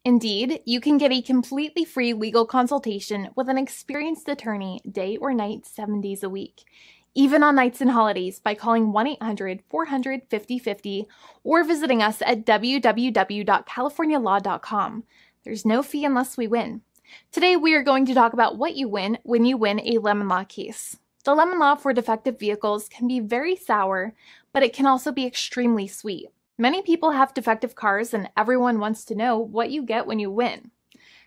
Indeed, you can get a completely free legal consultation with an experienced attorney day or night, 7 days a week, even on nights and holidays by calling 1-800-400-5050 or visiting us at www.californialaw.com. There's no fee unless we win. Today, we are going to talk about what you win when you win a lemon law case. The lemon law for defective vehicles can be very sour, but it can also be extremely sweet. Many people have defective cars, and everyone wants to know what you get when you win.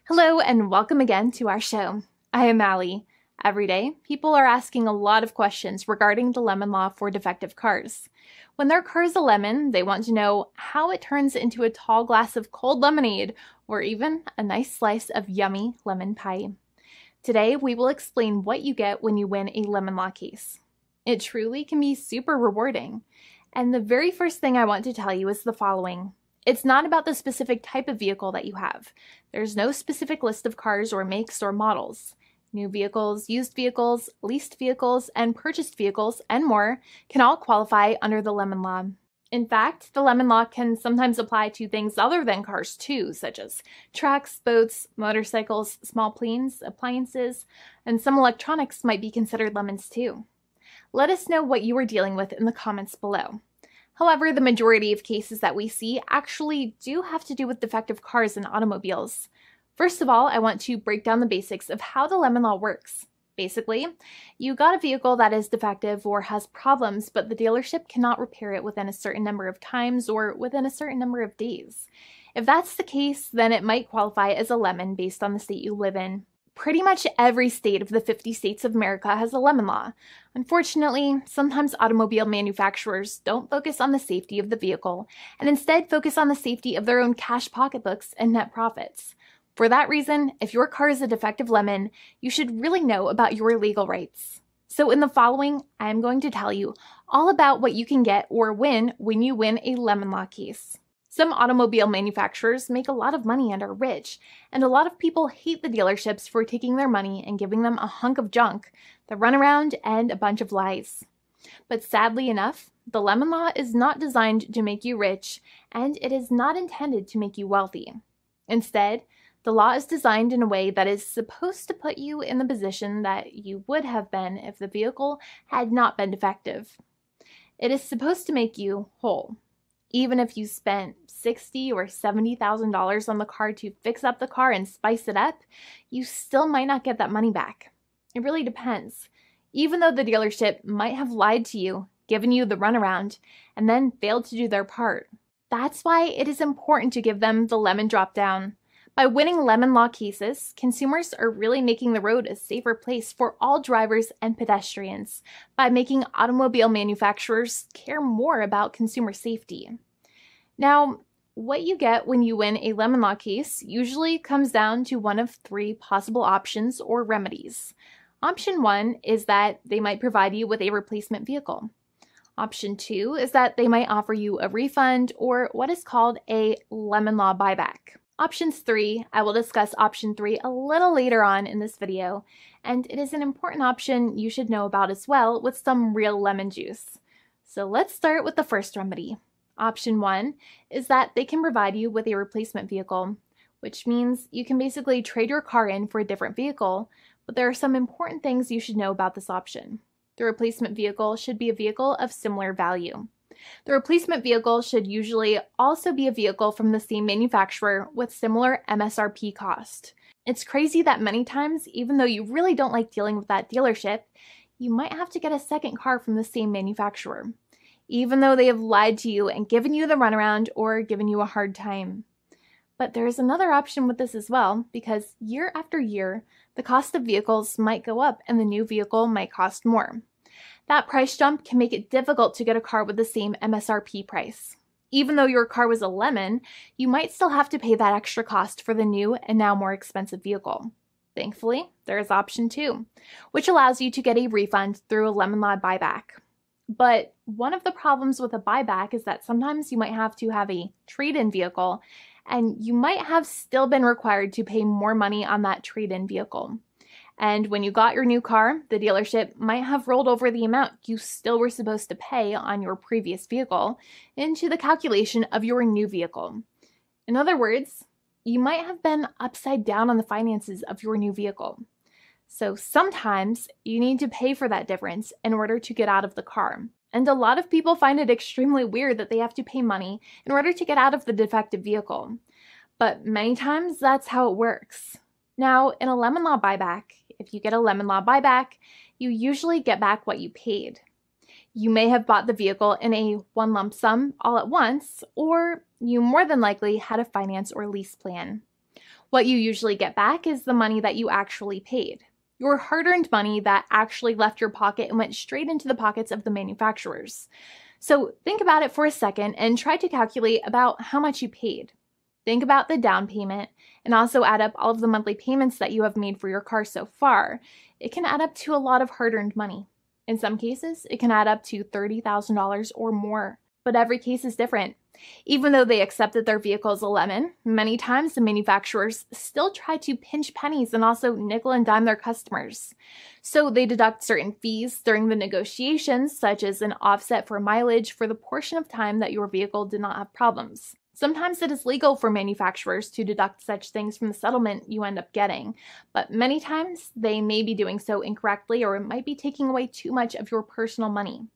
Hello, and welcome again to our show. I am Allie. Every day, people are asking a lot of questions regarding the lemon law for defective cars. When their car is a lemon, they want to know how it turns into a tall glass of cold lemonade, or even a nice slice of yummy lemon pie. Today, we will explain what you get when you win a lemon law case. It truly can be super rewarding. And the very first thing I want to tell you is the following. It's not about the specific type of vehicle that you have. There's no specific list of cars or makes or models. New vehicles, used vehicles, leased vehicles, and purchased vehicles, and more can all qualify under the lemon law. In fact, the lemon law can sometimes apply to things other than cars too, such as trucks, boats, motorcycles, small planes, appliances, and some electronics might be considered lemons too. Let us know what you are dealing with in the comments below. However, the majority of cases that we see actually do have to do with defective cars and automobiles. First of all, I want to break down the basics of how the lemon law works. Basically, you got a vehicle that is defective or has problems, but the dealership cannot repair it within a certain number of times or within a certain number of days. If that's the case, then it might qualify as a lemon based on the state you live in. Pretty much every state of the 50 states of America has a lemon law. Unfortunately, sometimes automobile manufacturers don't focus on the safety of the vehicle and instead focus on the safety of their own cash pocketbooks and net profits. For that reason, if your car is a defective lemon, you should really know about your legal rights. So in the following, I am going to tell you all about what you can get or win when you win a lemon law case. Some automobile manufacturers make a lot of money and are rich, and a lot of people hate the dealerships for taking their money and giving them a hunk of junk, the runaround, and a bunch of lies. But sadly enough, the lemon law is not designed to make you rich, and it is not intended to make you wealthy. Instead, the law is designed in a way that is supposed to put you in the position that you would have been if the vehicle had not been defective. It is supposed to make you whole. Even if you spent $60,000 or $70,000 on the car to fix up the car and spice it up, you still might not get that money back. It really depends. Even though the dealership might have lied to you, given you the runaround, and then failed to do their part. That's why it is important to give them the lemon drop down. By winning lemon law cases, consumers are really making the road a safer place for all drivers and pedestrians by making automobile manufacturers care more about consumer safety. Now, what you get when you win a lemon law case usually comes down to one of three possible options or remedies. Option 1 is that they might provide you with a replacement vehicle. Option 2 is that they might offer you a refund or what is called a lemon law buyback. Options 3, I will discuss option 3 a little later on in this video, and it is an important option you should know about as well with some real lemon juice. So let's start with the first remedy. Option 1 is that they can provide you with a replacement vehicle, which means you can basically trade your car in for a different vehicle, but there are some important things you should know about this option. The replacement vehicle should be a vehicle of similar value. The replacement vehicle should usually also be a vehicle from the same manufacturer with similar MSRP cost. It's crazy that many times, even though you really don't like dealing with that dealership, you might have to get a second car from the same manufacturer, even though they have lied to you and given you the runaround or given you a hard time. But there is another option with this as well, because year after year, the cost of vehicles might go up and the new vehicle might cost more. That price jump can make it difficult to get a car with the same MSRP price. Even though your car was a lemon, you might still have to pay that extra cost for the new and now more expensive vehicle. Thankfully, there is option 2, which allows you to get a refund through a lemon law buyback. But one of the problems with a buyback is that sometimes you might have to have a trade-in vehicle, and you might have still been required to pay more money on that trade-in vehicle. And when you got your new car, the dealership might have rolled over the amount you still were supposed to pay on your previous vehicle into the calculation of your new vehicle. In other words, you might have been upside down on the finances of your new vehicle. So sometimes you need to pay for that difference in order to get out of the car. And a lot of people find it extremely weird that they have to pay money in order to get out of the defective vehicle. But many times that's how it works. Now, in a lemon law buyback, if you get a lemon law buyback, you usually get back what you paid. You may have bought the vehicle in a one lump sum all at once, or you more than likely had a finance or lease plan. What you usually get back is the money that you actually paid. Your hard-earned money that actually left your pocket and went straight into the pockets of the manufacturers. So think about it for a second and try to calculate about how much you paid. Think about the down payment and also add up all of the monthly payments that you have made for your car so far. It can add up to a lot of hard-earned money. In some cases, it can add up to $30,000 or more, but every case is different. Even though they accept that their vehicle is a lemon, many times the manufacturers still try to pinch pennies and also nickel and dime their customers. So they deduct certain fees during the negotiations, such as an offset for mileage for the portion of time that your vehicle did not have problems. Sometimes it is legal for manufacturers to deduct such things from the settlement you end up getting, but many times they may be doing so incorrectly or it might be taking away too much of your personal money.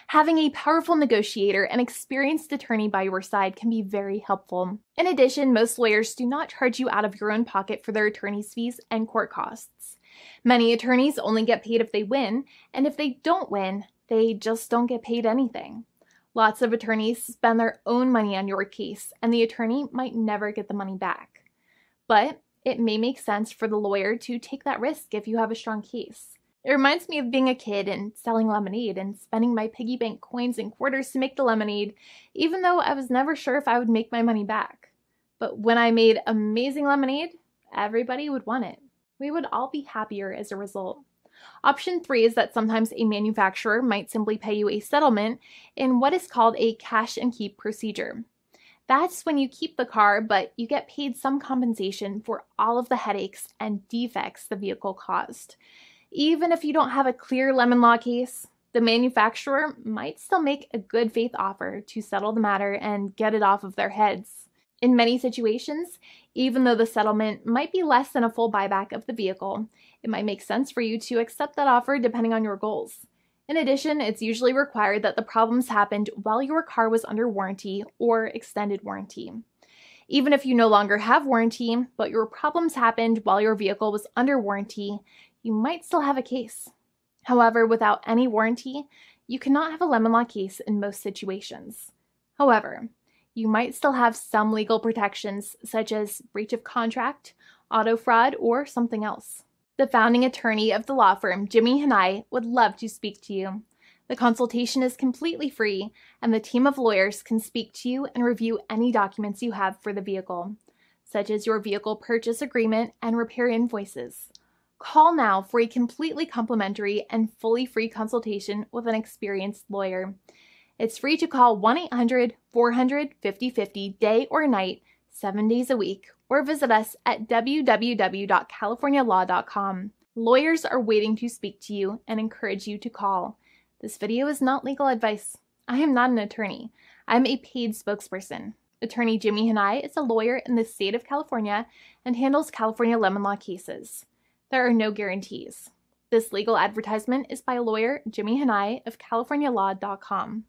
Having a powerful negotiator and experienced attorney by your side can be very helpful. In addition, most lawyers do not charge you out of your own pocket for their attorney's fees and court costs. Many attorneys only get paid if they win, and if they don't win, they just don't get paid anything. Lots of attorneys spend their own money on your case, and the attorney might never get the money back. But it may make sense for the lawyer to take that risk if you have a strong case. It reminds me of being a kid and selling lemonade and spending my piggy bank coins and quarters to make the lemonade, even though I was never sure if I would make my money back. But when I made amazing lemonade, everybody would want it. We would all be happier as a result. Option 3 is that sometimes a manufacturer might simply pay you a settlement in what is called a cash and keep procedure. That's when you keep the car, but you get paid some compensation for all of the headaches and defects the vehicle caused. Even if you don't have a clear lemon law case, the manufacturer might still make a good faith offer to settle the matter and get it off of their heads. In many situations, even though the settlement might be less than a full buyback of the vehicle, it might make sense for you to accept that offer depending on your goals. In addition, it's usually required that the problems happened while your car was under warranty or extended warranty. Even if you no longer have warranty, but your problems happened while your vehicle was under warranty, you might still have a case. However, without any warranty, you cannot have a lemon law case in most situations. However, you might still have some legal protections such as breach of contract, auto fraud, or something else. The founding attorney of the law firm, Jimmy and I, would love to speak to you. The consultation is completely free, and the team of lawyers can speak to you and review any documents you have for the vehicle, such as your vehicle purchase agreement and repair invoices. Call now for a completely complimentary and fully free consultation with an experienced lawyer. It's free to call 1-800-400-5050 day or night, 7 days a week, or visit us at www.californialaw.com. Lawyers are waiting to speak to you and encourage you to call. This video is not legal advice. I am not an attorney. I'm a paid spokesperson. Attorney Jimmy Hanai is a lawyer in the state of California and handles California lemon law cases. There are no guarantees. This legal advertisement is by lawyer Jimmy Hanai of CaliforniaLaw.com.